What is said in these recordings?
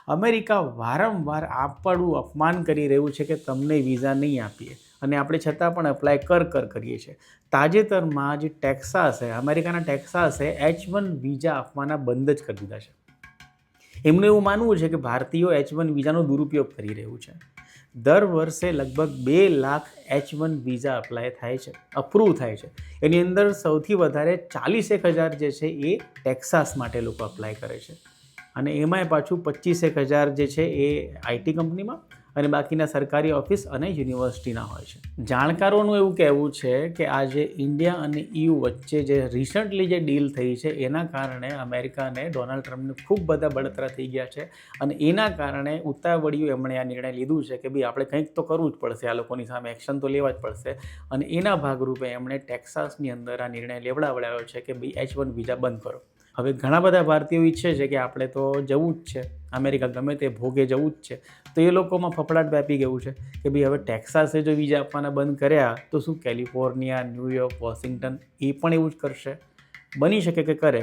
America વારંવાર આપણું અપમાન કરી રહ્યું છે કે તમને વિઝા નહીં આપીએ, અને આપણે છતાં પણ એપ્લાય કરીએ છીએ. તાજેતરમાં જે ટેક્સાસે, અમેરિકાના ટેક્સાસે H1 વિઝા આપવાના બંધ જ કરી દીધા છે. એમનું એવું માનવું છે કે ભારતીયો H1 વિઝાનો દુરુપયોગ કરી રહ્યું છે. દર વર્ષે લગભગ 2 લાખ H1 વિઝા અપ્લાય થાય છે, અપ્રૂવ થાય છે. એની અંદર સૌથી વધારે 41,000 જે છે એ ટેક્સાસ માટે લોકો અપ્લાય કરે છે, અને એમાંય પાછું 25,000 જે છે એ IT કંપનીમાં અને બાકીના સરકારી ઓફિસ અને યુનિવર્સિટીના હોય છે. જાણકારોનું એવું કહેવું છે કે આ જે ઇન્ડિયા અને EU વચ્ચે જે રિસન્ટલી જે ડીલ થઈ છે એના કારણે અમેરિકાને ડોનાલ્ડ ટ્રમ્પને ખૂબ બધા બળતરા થઈ ગયા છે, અને એના કારણે ઉતાવળિયું એમણે આ નિર્ણય લીધું છે કે ભાઈ આપણે કંઈક તો કરવું જ પડશે, આ લોકોની સામે એક્શન તો લેવા જ પડશે, અને એના ભાગરૂપે એમણે ટેક્સાસની અંદર આ નિર્ણય લેવડાવડાવ્યો છે કે ભાઈ H1 વિઝા બંધ કરો. હવે ઘણા બધા ભારતીયો ઈચ્છે છે કે આપણે તો જવું જ છે અમેરિકા, ગમે તે ભોગે જવું જ છે. તો એ લોકોમાં ફફડાટ વ્યાપી ગયું છે કે ભાઈ હવે ટેક્સાસે જો વિઝા આપવાના બંધ કર્યા તો શું કેલિફોર્નિયા, ન્યૂયોર્ક, વોશિંગ્ટન એ પણ એવું જ કરશે? બની શકે કે કરે,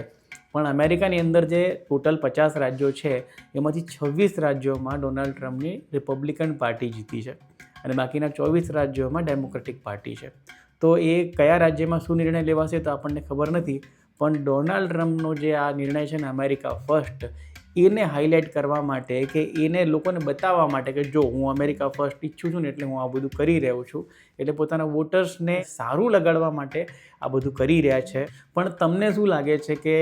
પણ અમેરિકાની અંદર જે ટોટલ 50 રાજ્યો છે એમાંથી 26 રાજ્યોમાં ડોનાલ્ડ ટ્રમ્પની રિપબ્લિકન પાર્ટી જીતી છે, અને બાકીના 24 રાજ્યોમાં ડેમોક્રેટિક પાર્ટી છે. તો એ કયા રાજ્યમાં શું નિર્ણય લેવાશે તો આપણને ખબર નથી, પણ ડોનાલ્ડ ટ્રમ્પનો જે આ નિર્ણય છે ને અમેરિકા ફર્સ્ટ, એને હાઇલાઇટ કરવા માટે કે એને લોકોને બતાવવા માટે કે જો હું અમેરિકા ફર્સ્ટ ઈચ્છું છું ને એટલે હું આ બધું કરી રહ્યો છું, એટલે પોતાના વોટર્સને સારું લગાડવા માટે આ બધું કરી રહ્યા છે. પણ તમને શું લાગે છે કે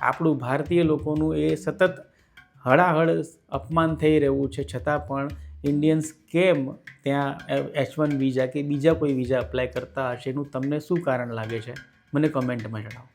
આપણું ભારતીય લોકોનું એ સતત હળાહળ અપમાન થઈ રહ્યું છે છતાં પણ ઇન્ડિયન્સ કેમ ત્યાં H1 વિઝા કે બીજા કોઈ વિઝા અપ્લાય કરતા હશે, એનું તમને શું કારણ લાગે છે? મને કમેન્ટમાં જણાવો.